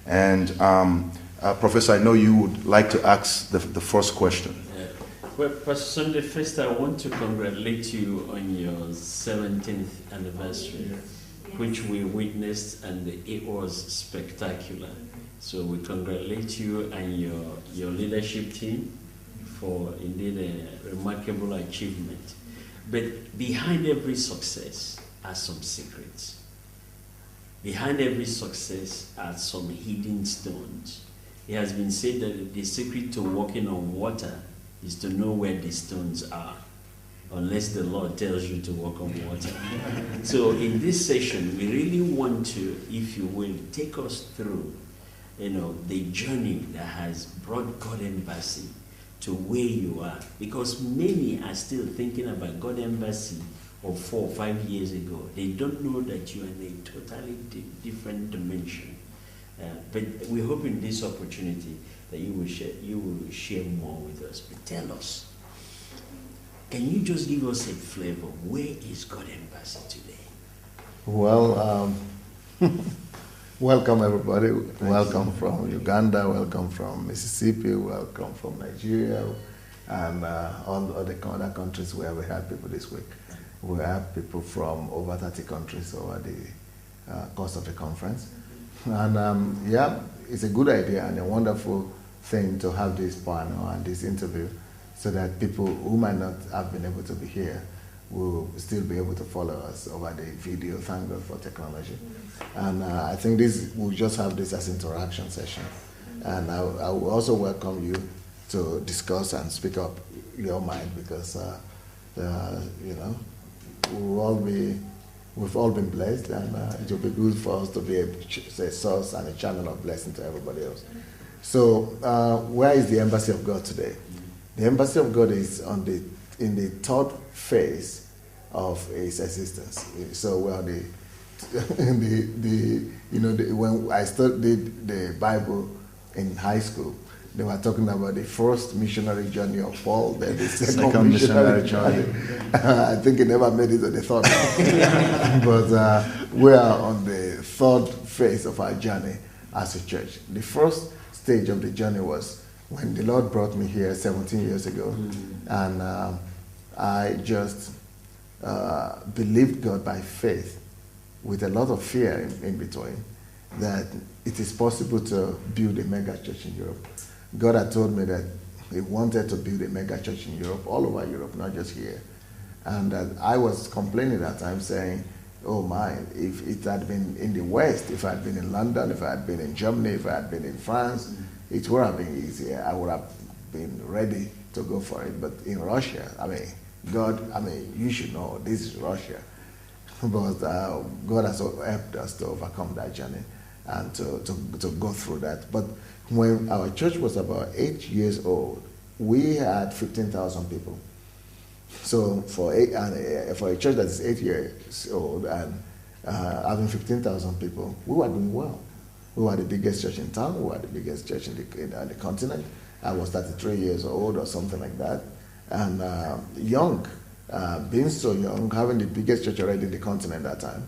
And Professor, I know you would like to ask the first question. Well, Pastor Sunday, first I want to congratulate you on your 17th anniversary, which we witnessed, and it was spectacular. So we congratulate you and your leadership team for indeed a remarkable achievement. But behind every success are some secrets. Behind every success are some hidden stones. It has been said that the secret to walking on water is to know where the stones are, unless the Lord tells you to walk on water. So in this session, we really want to, if you will, take us through, the journey that has brought God Embassy to where you are. Because many are still thinking about God Embassy of 4 or 5 years ago. They don't know that you're in a totally different dimension. But we hope in this opportunity that you will share more with us. But tell us, can you just give us a flavor? Where is God Embassy today? Well, welcome everybody. Welcome from Uganda, welcome from Mississippi, welcome from Nigeria, and all the other countries where we had people this week. We have people from over 30 countries over the course of the conference. And yeah, it's a good idea and a wonderful thing to have this panel and this interview so that people who might not have been able to be here will still be able to follow us over the video. Thank God for technology. And I think we'll just have this as interaction session. And I will also welcome you to discuss and speak up your mind because, we've all been blessed, and it will be good for us to be a source and a channel of blessing to everybody else. So, where is the Embassy of God today? The Embassy of God is in the third phase of its existence. So, when I studied the Bible in high school, they were talking about the first missionary journey of Paul, then the second missionary journey. I think he never made it to the third one. But we are on the third phase of our journey as a church. The first stage of the journey was when the Lord brought me here 17 years ago. And I just believed God by faith with a lot of fear in between that it is possible to build a mega church in Europe. God had told me that he wanted to build a mega church in Europe, all over Europe, not just here. And I was complaining at that time saying, oh my, if it had been in the West, if I had been in London, if I had been in Germany, if I had been in France, it would have been easier. I would have been ready to go for it. But in Russia, you should know, this is Russia. But God has helped us to overcome that journey and to go through that. But when our church was about 8 years old, we had 15,000 people. So for a church that is 8 years old and having 15,000 people, we were doing well. We were the biggest church in town. We were the biggest church in the continent. I was 33 years old or something like that. And young, being so young, having the biggest church already in the continent at that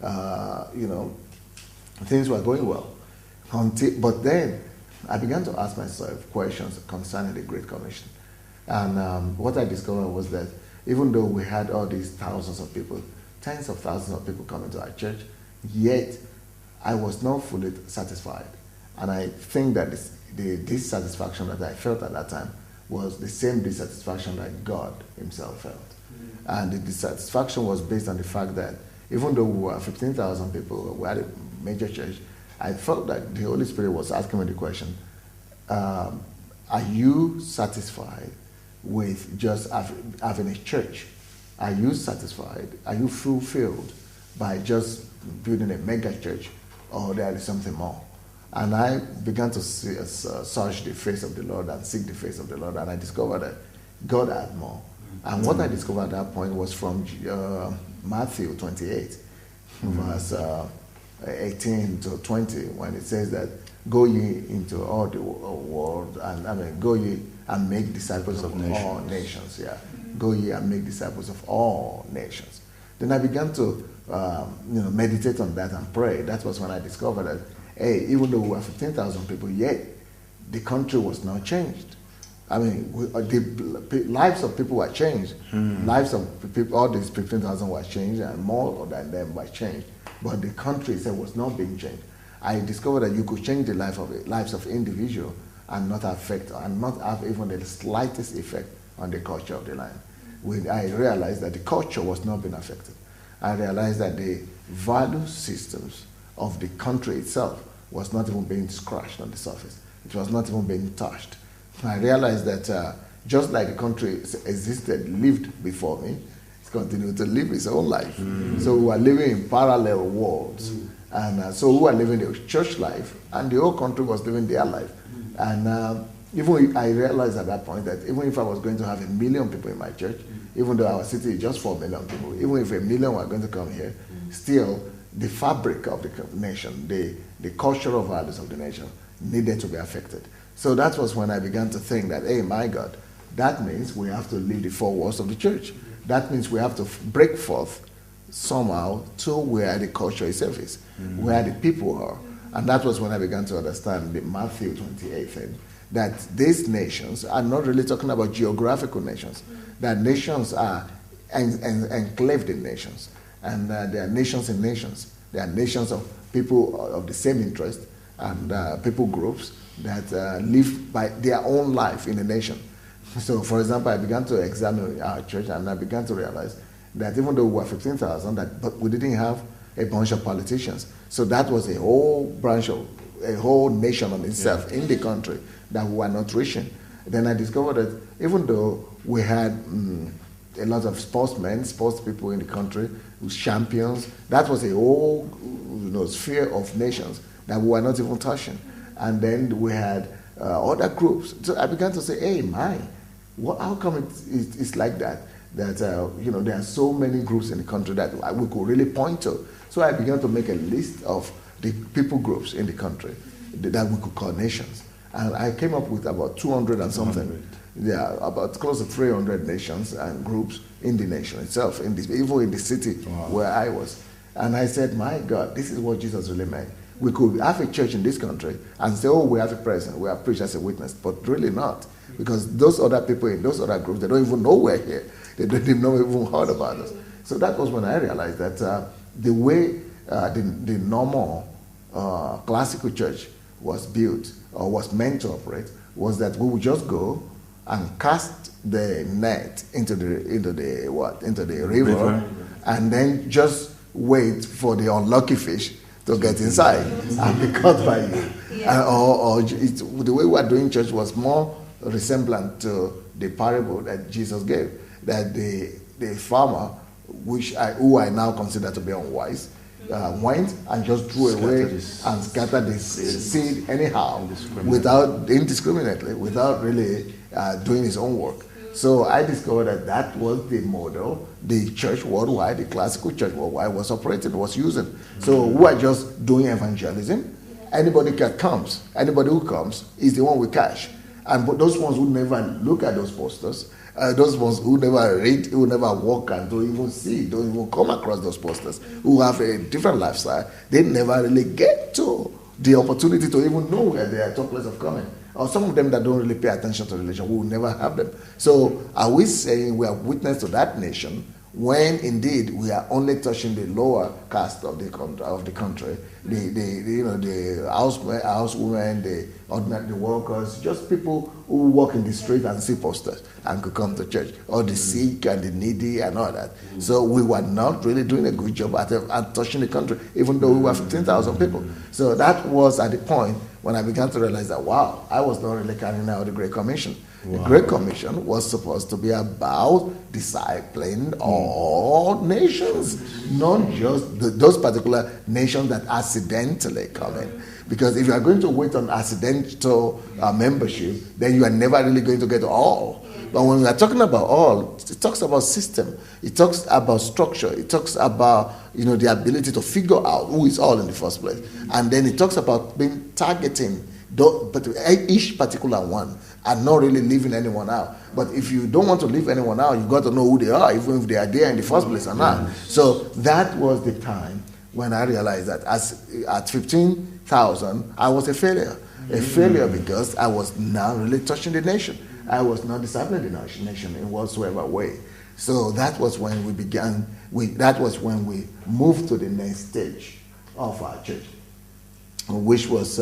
time, things were going well. But then I began to ask myself questions concerning the Great Commission. And what I discovered was that even though we had all these thousands of people, tens of thousands of people coming to our church, yet I was not fully satisfied. And I think that the dissatisfaction that I felt at that time was the same dissatisfaction that God himself felt. And the dissatisfaction was based on the fact that even though we were 15,000 people, we had a major church, I felt that the Holy Spirit was asking me the question, are you satisfied with just having a church? Are you satisfied? Are you fulfilled by just building a mega church, or there is something more? And I began to search the face of the Lord and seek the face of the Lord, and I discovered that God had more. And what I discovered at that point was from Matthew 28, verse 18 to 20, when it says that, go ye into all the world, go ye and make disciples of all nations. Yeah, go ye and make disciples of all nations. Then I began to meditate on that and pray. That was when I discovered that hey, even though we were 15,000 people, yet the country was not changed. I mean, the lives of people were changed. Lives of people, all these 15,000 were changed, and more than them were changed. But the country itself was not being changed. I discovered that you could change the lives of individuals and not affect, and not have even the slightest effect on the culture of the land. When I realized that the culture was not being affected, I realized that the value systems of the country itself was not even being scratched on the surface. It was not even being touched. I realized that just like the country existed, lived before me, it's continued to live its own life. So we were living in parallel worlds. And so we were living the church life, and the whole country was living their life. And even I realized at that point that even if I was going to have 1 million people in my church, even though our city is just 4 million people, even if 1 million were going to come here, still the fabric of the nation, the cultural values of the nation needed to be affected. So that was when I began to think that, hey, my God, that means we have to leave the four walls of the church. That means we have to break forth somehow to where the culture itself is, where the people are. And that was when I began to understand the Matthew 28 thing, that these nations are not really talking about geographical nations, that nations are enclaved in nations, and there are nations in nations. There are nations of people of the same interest and people groups that live by their own life in a nation. So, for example, I began to examine our church, and I began to realize that even though we were 15,000, but we didn't have a bunch of politicians. So that was a whole branch of a whole nation on itself in the country that we were not reaching. Then I discovered that even though we had a lot of sportsmen, sports people in the country, champions, that was a whole sphere of nations that we were not even touching. And then we had other groups. So I began to say, hey, how come it's like that? That there are so many groups in the country that we could really point to. So I began to make a list of the people groups in the country that we could call nations. And I came up with about 200 and something. Yeah, about close to 300 nations and groups in the nation itself, even in the city where I was. And I said, my God, this is what Jesus really meant. We could have a church in this country and say, oh, we have a president, we have preached as a witness, but really not. Because those other people in those other groups, they don't even know we're here. They've not even heard about us. So that was when I realized that the way the normal classical church was built or was meant to operate was that we would just go and cast the net into the river, and then just wait for the unlucky fish to get inside and be caught by you. The way we were doing church was more resemblant to the parable that Jesus gave, that the farmer, who I now consider to be unwise, went and just threw away and scattered the seed anyhow, indiscriminately, without really doing his own work. So I discovered that was the model the church worldwide, the classical church worldwide was operating, was using. So we are just doing evangelism. Anybody who comes is the one we catch. And but those ones who never look at those posters, those ones who never read, who never walk and don't even see, don't even come across those posters, who have a different lifestyle, they never really get to the opportunity to even know where they are, talk less of coming. Or some of them that don't really pay attention to religion, we will never have them. So are we saying we are witness to that nation when indeed we are only touching the lower caste of the country, the housewomen, the workers, just people who walk in the street and see posters and could come to church, or the sick and the needy and all that. So we were not really doing a good job at touching the country, even though we were 15,000 people. So that was at the point when I began to realize that, wow, I was not really carrying out the Great Commission. Wow. The Great Commission was supposed to be about discipling all nations, not just those particular nations that accidentally come in. Because if you are going to wait on accidental membership, then you are never really going to get all. But when we are talking about all, it talks about system, it talks about structure, it talks about the ability to figure out who is all in the first place. And then it talks about targeting each particular one and not really leaving anyone out. But if you don't want to leave anyone out, you've got to know who they are, even if they are there in the first place or not. So that was the time when I realized that at 15 2000, I was a failure. A failure because I was not really touching the nation. I was not discipling the nation in whatsoever way. So that was when we began, that was when we moved to the next stage of our church, which was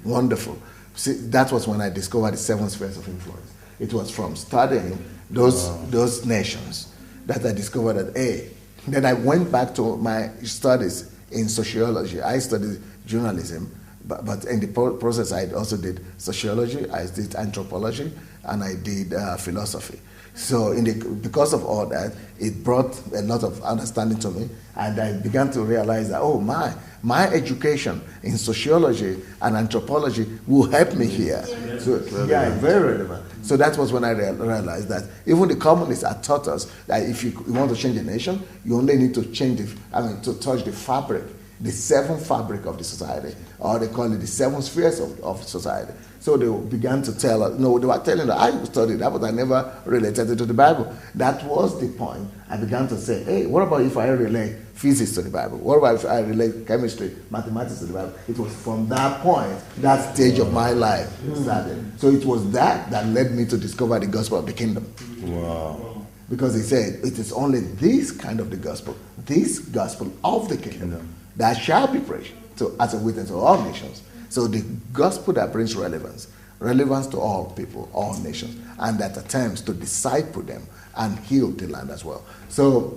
wonderful. See, that was when I discovered the 7 spheres of influence. It was from studying those nations that I discovered that, then I went back to my studies in sociology. I studied journalism, but in the process I also did sociology, I did anthropology, and I did philosophy. So because of all that, it brought a lot of understanding to me, and I began to realize that, my education in sociology and anthropology will help me here. So, very relevant. So that was when I realized that even the communists had taught us that if you want to change a nation, you only need to to touch the fabric, the 7 fabric of the society, or they call it the 7 spheres of society. So they began to tell us, they were telling us, I studied that, but I never related it to the Bible. That was the point. I began to say, hey, what about if I relate physics to the Bible? What about if I relate chemistry, mathematics to the Bible? It was from that point, that stage of my life started. So it was that led me to discover the gospel of the kingdom. Wow. Because he said, it is only this kind of the gospel, this gospel of the kingdom, that shall be preached as a witness to all nations. So the gospel that brings relevance to all people, all nations, and that attempts to disciple them and heal the land as well. So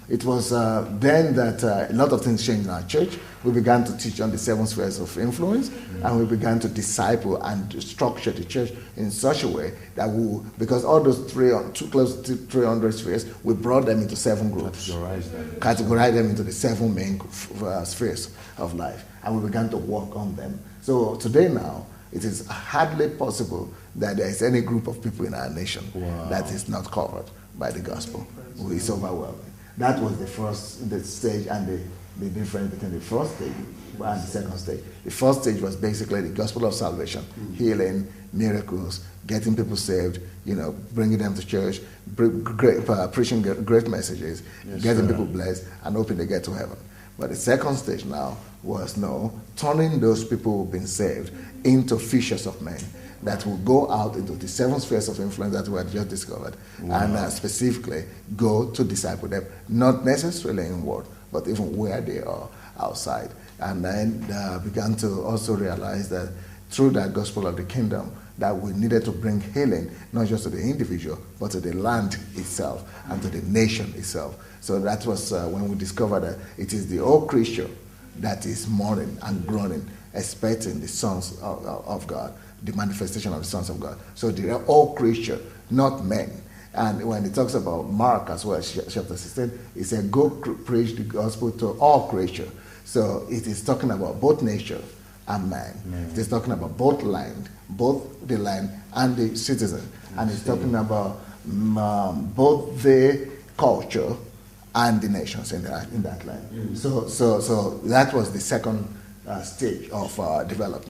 it was then that a lot of things changed in our church. We began to teach on the 7 spheres of influence, and we began to disciple and structure the church in such a way that because all those close to 300 spheres, we brought them into 7 groups. Categorize them into the 7 main spheres of life. And we began to work on them. So today now, it is hardly possible that there is any group of people in our nation that is not covered by the gospel. It's overwhelming. That was the stage and the difference between the first stage and the second stage. The first stage was basically the gospel of salvation, healing, miracles, getting people saved, bringing them to church, preaching great messages, getting people blessed, and hoping they get to heaven. But the second stage now was turning those people who've been saved into fishers of men that will go out into the 7 spheres of influence that we had just discovered, and specifically go to disciple them, not necessarily in word, but even where they are outside. And then began to also realize that through that gospel of the kingdom, that we needed to bring healing, not just to the individual, but to the land itself and to the nation itself. So that was when we discovered that it is the old creature that is mourning and groaning, expecting the sons of God, the manifestation of the sons of God. So the old creature, not men. And when it talks about Mark as well, chapter 16, it said, go preach the gospel to all creature. So it is talking about both nature and man. It is talking about both the land and the citizen. And it's talking about both the culture and the nations in that land. So that was the second stage of development.